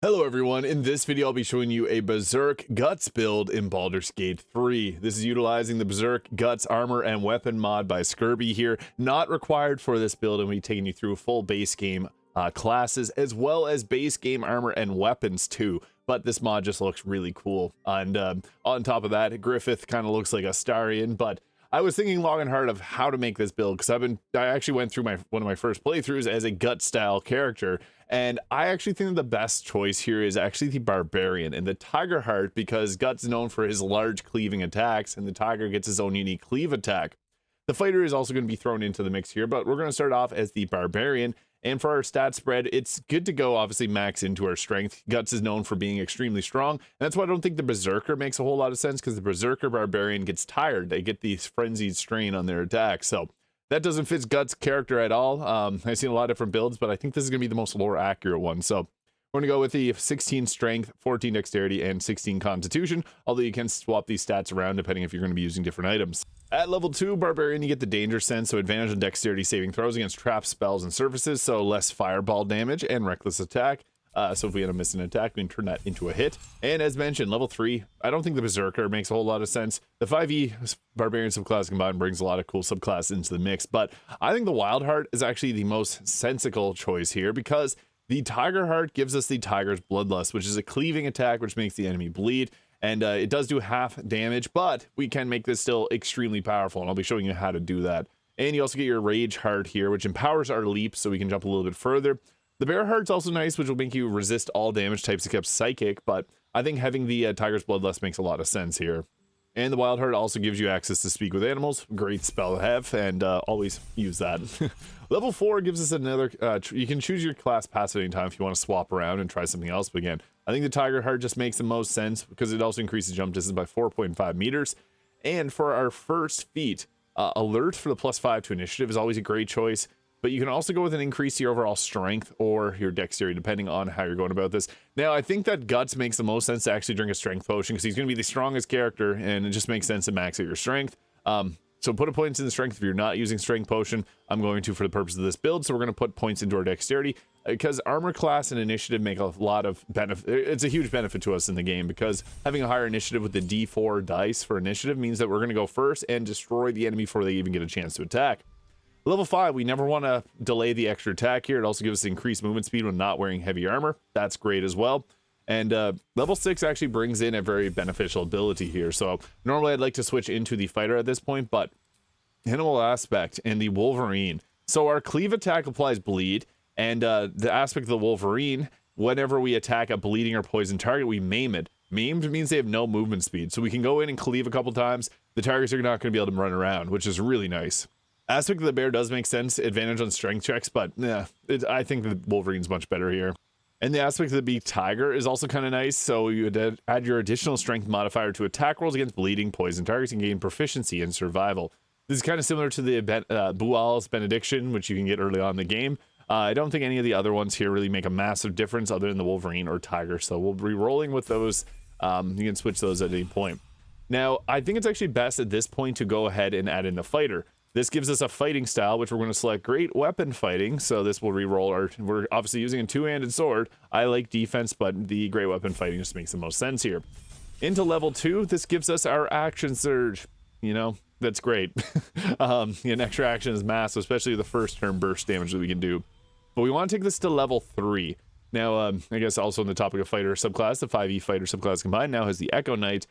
Hello everyone, in this video I'll be showing you a Berserk Guts build in Baldur's Gate 3. This is utilizing the Berserk Guts armor and weapon mod by Skirby here. Not required for this build, and we'll be taking you through full base game classes as well as base game armor and weapons too. But this mod just looks really cool. And on top of that, Griffith kind of looks like a Starion, but I was thinking long and hard of how to make this build because I actually went through one of my first playthroughs as a gut style character, and I actually think that the best choice here is actually the Barbarian and the Tiger Heart, because Gut's known for his large cleaving attacks and the Tiger gets his own unique cleave attack. The Fighter is also going to be thrown into the mix here, but we're going to start off as the Barbarian. And for our stat spread, it's good to go obviously max into our strength. Guts is known for being extremely strong, and that's why I don't think the Berserker makes a whole lot of sense, because the Berserker Barbarian gets tired. They get these frenzied strain on their attack, so that doesn't fit Guts' character at all. I've seen a lot of different builds, but I think this is going to be the most lore accurate one. So we're going to go with the 16 strength, 14 dexterity, and 16 constitution, although you can swap these stats around depending if you're going to be using different items. At level 2, Barbarian, you get the danger sense, so advantage on dexterity saving throws against traps, spells, and surfaces, so less fireball damage and reckless attack. So if we end up missing an attack, we can turn that into a hit. And as mentioned, level 3, I don't think the Berserker makes a whole lot of sense. The 5e Barbarian subclass combined brings a lot of cool subclasses into the mix, but I think the Wild Heart is actually the most sensical choice here, because the Tiger Heart gives us the Tiger's Bloodlust, which is a cleaving attack which makes the enemy bleed. And it does do half damage, but we can make this still extremely powerful, and I'll be showing you how to do that. And you also get your Rage Heart here, which empowers our leap, so we can jump a little bit further. The Bear Heart's also nice, which will make you resist all damage types except Psychic, but I think having the Tiger's Bloodlust makes a lot of sense here. And the Wild Heart also gives you access to speak with animals. Great spell to have, and always use that. Level 4 gives us another, you can choose your class passive anytime if you want to swap around and try something else. But again, I think the Tiger Heart just makes the most sense because it also increases jump distance by 4.5 meters. And for our first feat, Alert for the +5 to initiative is always a great choice. But you can also go with an increase to your overall strength or your dexterity, depending on how you're going about this. Now, I think that Guts makes the most sense to actually drink a strength potion, because he's going to be the strongest character, and it just makes sense to max out your strength. So put a points in the strength if you're not using strength potion. I'm going to for the purpose of this build, so we're going to put points into our dexterity, because armor class and initiative make a lot of benefit. It's a huge benefit to us in the game, because having a higher initiative with the D4 dice for initiative means that we're going to go first and destroy the enemy before they even get a chance to attack. Level 5, we never want to delay the extra attack here. It also gives us increased movement speed when not wearing heavy armor. That's great as well. And level 6 actually brings in a very beneficial ability here. So normally I'd like to switch into the Fighter at this point, but Animal Aspect and the Wolverine. So our cleave attack applies bleed, and the aspect of the Wolverine, whenever we attack a bleeding or poison target, we maim it. Maimed means they have no movement speed, so we can go in and cleave a couple times. The targets are not going to be able to run around, which is really nice. Aspect of the Bear does make sense, advantage on strength checks, but yeah, I think the Wolverine's much better here. And the aspect of the Beak Tiger is also kind of nice, so you would add your additional strength modifier to attack rolls against bleeding, poison targets, and gain proficiency in survival. This is kind of similar to the Bual's Benediction, which you can get early on in the game. I don't think any of the other ones here really make a massive difference other than the Wolverine or Tiger, so we'll be rolling with those. You can switch those at any point. Now, I think it's actually best at this point to go ahead and add in the Fighter. This gives us a fighting style, which we're going to select Great Weapon Fighting, so this will re-roll we're obviously using a two-handed sword. I like defense, but the Great Weapon Fighting just makes the most sense here. Into level 2, this gives us our Action Surge. You know, that's great. An extra action is massive, especially the first turn burst damage that we can do. But we want to take this to level 3. Now, I guess also on the topic of Fighter subclass, the 5e Fighter subclass combined now has the Echo Knight.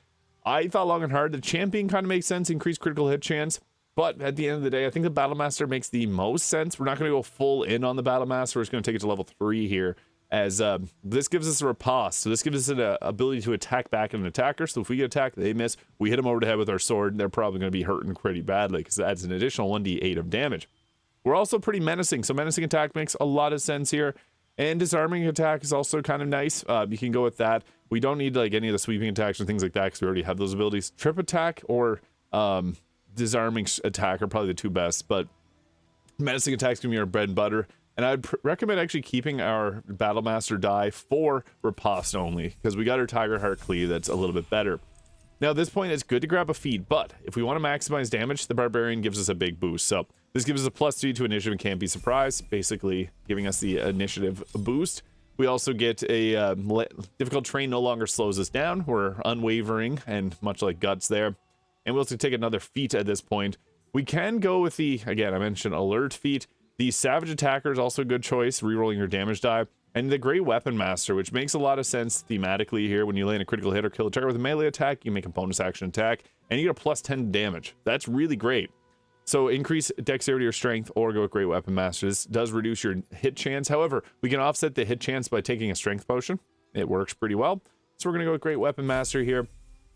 I thought long and hard, the Champion kind of makes sense, increased critical hit chance. But at the end of the day, I think the Battlemaster makes the most sense. We're not going to go full in on the Battlemaster. We're just going to take it to level 3 here, as this gives us a riposte. So this gives us an ability to attack back at an attacker. So if we get attacked, they miss, we hit them over the head with our sword, they're probably going to be hurting pretty badly, because that adds an additional 1d8 of damage. We're also pretty menacing, so menacing attack makes a lot of sense here. And disarming attack is also kind of nice. You can go with that. We don't need like any of the sweeping attacks or things like that, because we already have those abilities. Trip attack or disarming attack are probably the two best, but menacing attacks can be our bread and butter. And I'd recommend actually keeping our Battlemaster die for riposte only, because we got our Tiger Heart Cleave that's a little bit better. Now at this point, it's good to grab a feat, but if we want to maximize damage, the Barbarian gives us a big boost. So this gives us a +3 to initiative and can't be surprised, basically giving us the initiative boost. We also get a difficult terrain no longer slows us down. We're unwavering, and much like Guts there. And we also take another feat at this point. We can go with the, again, I mentioned alert feat. The Savage Attacker is also a good choice, rerolling your damage die. And the Great Weapon Master, which makes a lot of sense thematically here. When you land a critical hit or kill a target with a melee attack, you make a bonus action attack, and you get a plus 10 damage. That's really great. So increase dexterity or strength, or go with Great Weapon Master. This does reduce your hit chance. However, we can offset the hit chance by taking a strength potion. It works pretty well. So we're going to go with Great Weapon Master here.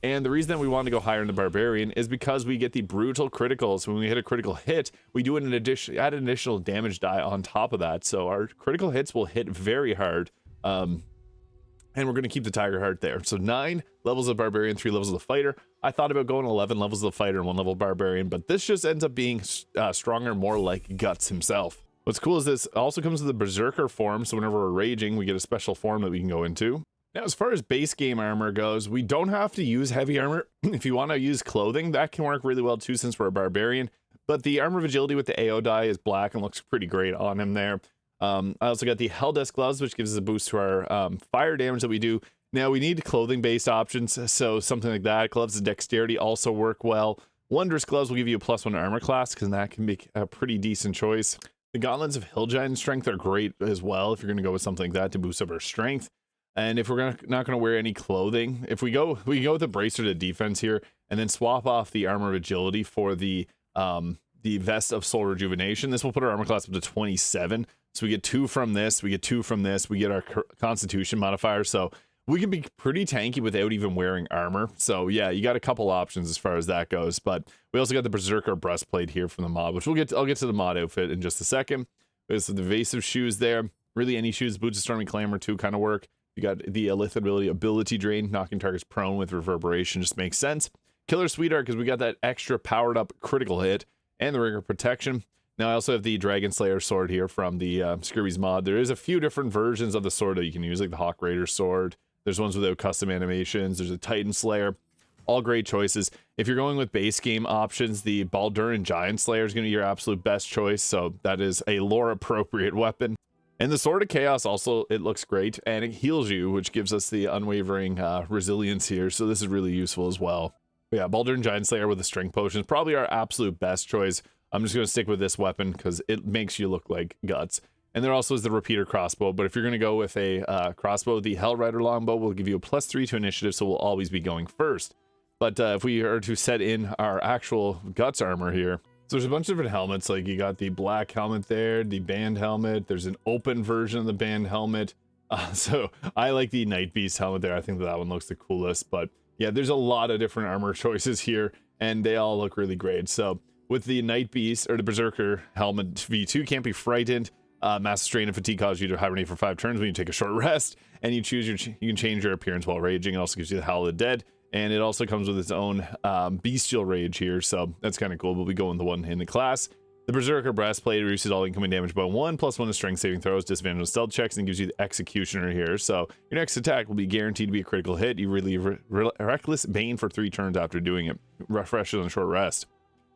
And the reason that we want to go higher in the Barbarian is because we get the brutal criticals. When we hit a critical hit, we do add an additional damage die on top of that. So our critical hits will hit very hard. And we're going to keep the Tiger Heart there. So 9 levels of Barbarian, 3 levels of the Fighter. I thought about going 11 levels of the Fighter and 1 level Barbarian, but this just ends up being stronger, more like Guts himself. What's cool is this also comes with the Berserker form. So whenever we're raging, we get a special form that we can go into. Now, as far as base game armor goes, we don't have to use heavy armor. If you want to use clothing, that can work really well too, since we're a Barbarian. But the Armor of Agility with the AO die is black and looks pretty great on him there. I also got the Helldesk Gloves, which gives us a boost to our fire damage that we do. Now, we need clothing-based options, so something like that. Gloves of Dexterity also work well. Wondrous Gloves will give you a +1 armor class, because that can be a pretty decent choice. The Gauntlets of Hill Giant Strength are great as well, if you're going to go with something like that to boost up our strength. And if we're not going to wear any clothing, if we go with the Bracelet of Defense here, and then swap off the Armor of Agility for the Vest of Soul Rejuvenation, this will put our armor class up to 27. So we get 2 from this, we get 2 from this, we get our Constitution modifier. So we can be pretty tanky without even wearing armor. So yeah, you got a couple options as far as that goes. But we also got the Berserker Breastplate here from the mod, which I'll get to the mod outfit in just a second. There's the Evasive Shoes there. Really, any shoes, Boots of Stormy Clamor too kind of work. You got the Elith ability drain, knocking targets prone with reverberation, just makes sense. Killer Sweetheart, because we got that extra powered up critical hit, and the Ring of Protection. Now I also have the Dragon Slayer sword here from the Skirby's mod. There is a few different versions of the sword that you can use, like the Hawk Raider sword. There's ones without custom animations. There's a Titan Slayer. All great choices. If you're going with base game options, the Baldur and Giant Slayer is going to be your absolute best choice. So that is a lore appropriate weapon. And the Sword of Chaos also, it looks great, and it heals you, which gives us the unwavering resilience here. So this is really useful as well. But yeah, Baldur and Giant Slayer with the Strength Potion is probably our absolute best choice. I'm just going to stick with this weapon because it makes you look like Guts. And there also is the Repeater Crossbow, but if you're going to go with a crossbow, the Hellrider Longbow will give you a +3 to initiative, so we'll always be going first. But if we are to set in our actual Guts armor here, so there's a bunch of different helmets, like you got the black helmet there, the band helmet, there's an open version of the band helmet. So I like the Night Beast helmet there. I think that one looks the coolest, but yeah, there's a lot of different armor choices here, and they all look really great. So with the Night Beast, or the Berserker helmet V2, Can't Be Frightened, Massive Strain and Fatigue cause you to hibernate for 5 turns when you take a short rest, and you can change your appearance while raging. It also gives you the Howl of the Dead. And it also comes with its own bestial rage here, so that's kind of cool, but we go in the one in the class. The Berserker Breastplate reduces all incoming damage by 1, +1 to strength saving throws, disadvantage on stealth checks, and gives you the Executioner here. So your next attack will be guaranteed to be a critical hit. You relieve Reckless Bane for 3 turns after doing it. Refreshes on short rest.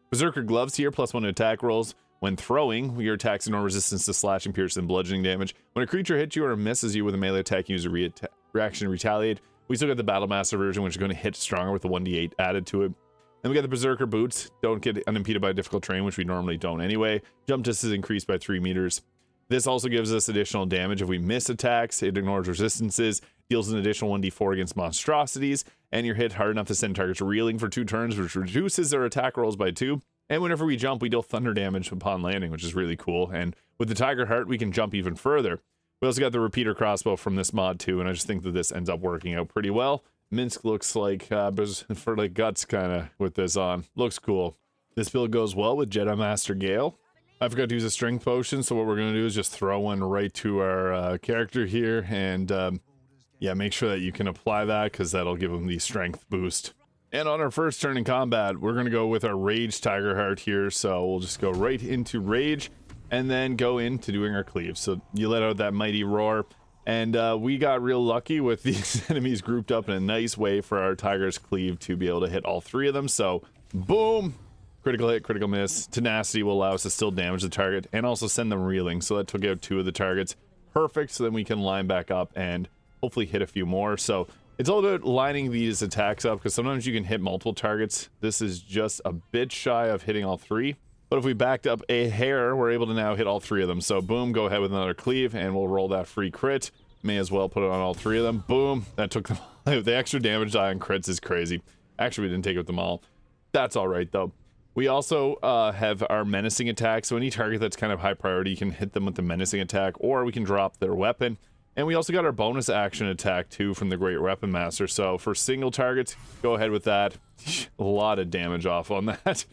Berserker Gloves here, +1 to attack rolls. When throwing, your attacks ignore resistance to slashing, pierce, and bludgeoning damage. When a creature hits you or misses you with a melee attack, use a reaction to retaliate. We still got the Battlemaster version, which is going to hit stronger with the 1d8 added to it. Then we got the Berserker Boots. Don't get unimpeded by difficult terrain, which we normally don't anyway. Jump distance is increased by 3 meters. This also gives us additional damage if we miss attacks. It ignores resistances, deals an additional 1d4 against monstrosities, and you're hit hard enough to send targets reeling for 2 turns, which reduces their attack rolls by 2. And whenever we jump, we deal thunder damage upon landing, which is really cool. And with the Tiger Heart, we can jump even further. We also got the Repeater Crossbow from this mod too, and I just think that this ends up working out pretty well. Minsk looks like for like Guts kind of with this on. Looks cool. This build goes well with Jedi Master Gale. I forgot to use a Strength Potion, so what we're going to do is just throw one right to our character here, and yeah, make sure that you can apply that, because that'll give him the strength boost. And on our first turn in combat, we're going to go with our Rage Tiger Heart here, so we'll just go right into Rage, and then go into doing our cleave. So you let out that mighty roar, and we got real lucky with these enemies grouped up in a nice way for our Tiger's Cleave to be able to hit all 3 of them. So boom, critical hit, critical miss. Tenacity will allow us to still damage the target and also send them reeling, so that took out 2 of the targets. perfect, so then we can line back up and hopefully hit a few more. So it's all about lining these attacks up, because sometimes you can hit multiple targets. This is just a bit shy of hitting all 3. But if we backed up a hair, we're able to now hit all 3 of them. So boom, go ahead with another cleave, and we'll roll that free crit. May as well put it on all 3 of them. Boom, that took them. The extra damage die on crits is crazy. Actually, we didn't take it with them all. That's all right, though. We also have our menacing attack. So any target that's kind of high priority, you can hit them with the menacing attack, or we can drop their weapon. And we also got our bonus action attack, too, from the Great Weapon Master. So for single targets, go ahead with that. A lot of damage off on that.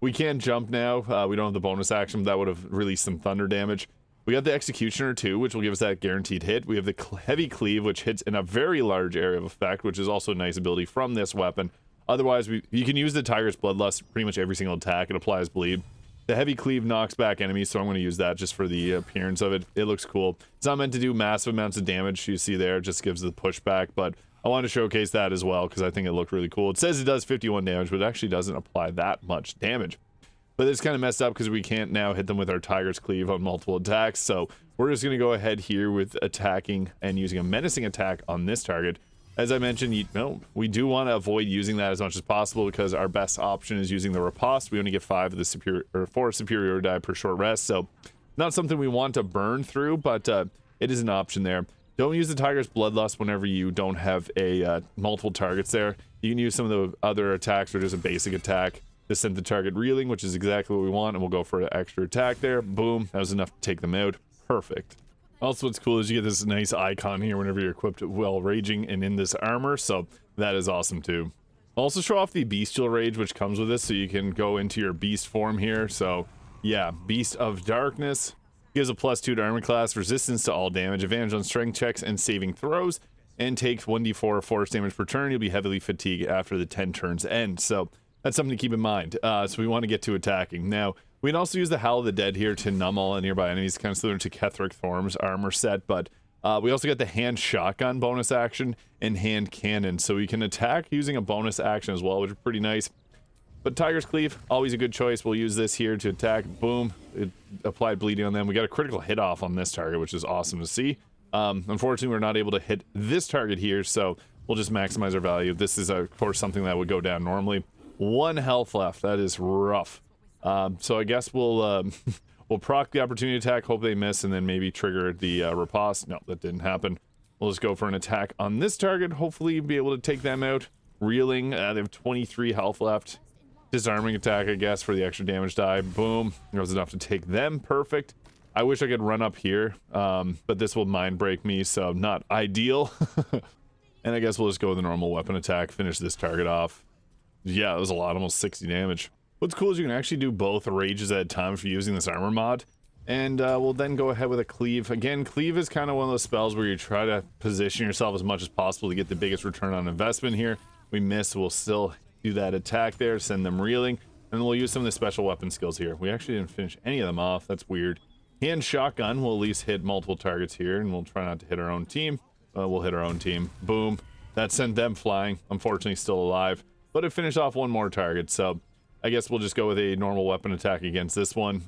We can jump now. We don't have the bonus action. That would have released some thunder damage. We got the Executioner too, which will give us that guaranteed hit. We have the Heavy Cleave, which hits in a very large area of effect, which is also a nice ability from this weapon. Otherwise, you can use the Tiger's Bloodlust pretty much every single attack. It applies bleed. The Heavy Cleave knocks back enemies, so I'm going to use that just for the appearance of it. It looks cool. It's not meant to do massive amounts of damage. You see there, it just gives the pushback, but I wanted to showcase that as well because I think it looked really cool. It says it does 51 damage, but it actually doesn't apply that much damage. But it's kind of messed up because we can't now hit them with our Tiger's Cleave on multiple attacks. So we're just going to go ahead here with attacking and using a menacing attack on this target. As I mentioned, we do want to avoid using that as much as possible because our best option is using the riposte. We only get 5 of the superior or 4 superior die per short rest. So not something we want to burn through, but it is an option there. Don't use the Tiger's Bloodlust whenever you don't have a multiple targets there. You can use some of the other attacks or just a basic attack to send the target reeling, which is exactly what we want, and we'll go for an extra attack there. Boom, that was enough to take them out. Perfect. Also, what's cool is you get this nice icon here whenever you're equipped while raging and in this armor, so that is awesome too. Also show off the bestial rage which comes with this, so you can go into your beast form here. So yeah, Beast of Darkness gives a +2 to armor class, resistance to all damage, advantage on strength checks and saving throws, and takes 1d4 force damage per turn. You'll be heavily fatigued after the 10 turns end. So that's something to keep in mind. So we want to get to attacking. Now, we can also use the Howl of the Dead here to numb all nearby enemies, kind of similar to Ketheric Thorm's armor set, but we also got the hand shotgun bonus action and hand cannon, so we can attack using a bonus action as well, which is pretty nice. But Tiger's Cleave, always a good choice. We'll use this here to attack. Boom, it applied bleeding on them. We got a critical hit off on this target, which is awesome to see. Unfortunately, we're not able to hit this target here, so we'll just maximize our value. This is, of course, something that would go down normally. 1 health left. That is rough. So I guess we'll we'll proc the opportunity attack, hope they miss, and then maybe trigger the riposte. No, that didn't happen. We'll just go for an attack on this target, hopefully be able to take them out. Reeling, they have 23 health left. Disarming attack, I guess, for the extra damage die. Boom, that was enough to take them. Perfect. I wish I could run up here, but this will mind break me, so not ideal. And I guess we'll just go with a normal weapon attack, finish this target off. Yeah, that was a lot, almost 60 damage. What's cool is you can actually do both rages at a time if you're using this armor mod. And we'll then go ahead with a cleave. Again, cleave is kind of one of those spells where you try to position yourself as much as possible to get the biggest return on investment here. We miss, we'll still do that attack there, send them reeling. And we'll use some of the special weapon skills here. We actually didn't finish any of them off, that's weird. Hand shotgun will at least hit multiple targets here, and we'll try not to hit our own team. We'll hit our own team. Boom. That sent them flying, unfortunately still alive. But it finished off one more target, so I guess we'll just go with a normal weapon attack against this one.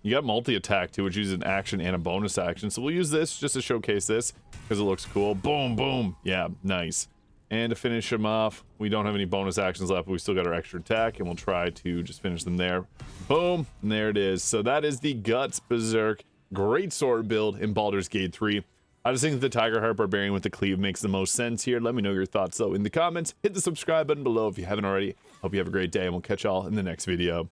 You got multi-attack too, which uses an action and a bonus action. So we'll use this just to showcase this because it looks cool. Boom, boom. Yeah, nice. And to finish them off, we don't have any bonus actions left, but we still got our extra attack, and we'll try to just finish them there. Boom, and there it is. So that is the Guts Berserk Greatsword build in Baldur's Gate 3. I just think the Tigerheart Barbarian with the cleave makes the most sense here. Let me know your thoughts though in the comments. Hit the subscribe button below if you haven't already. Hope you have a great day, and we'll catch y'all in the next video.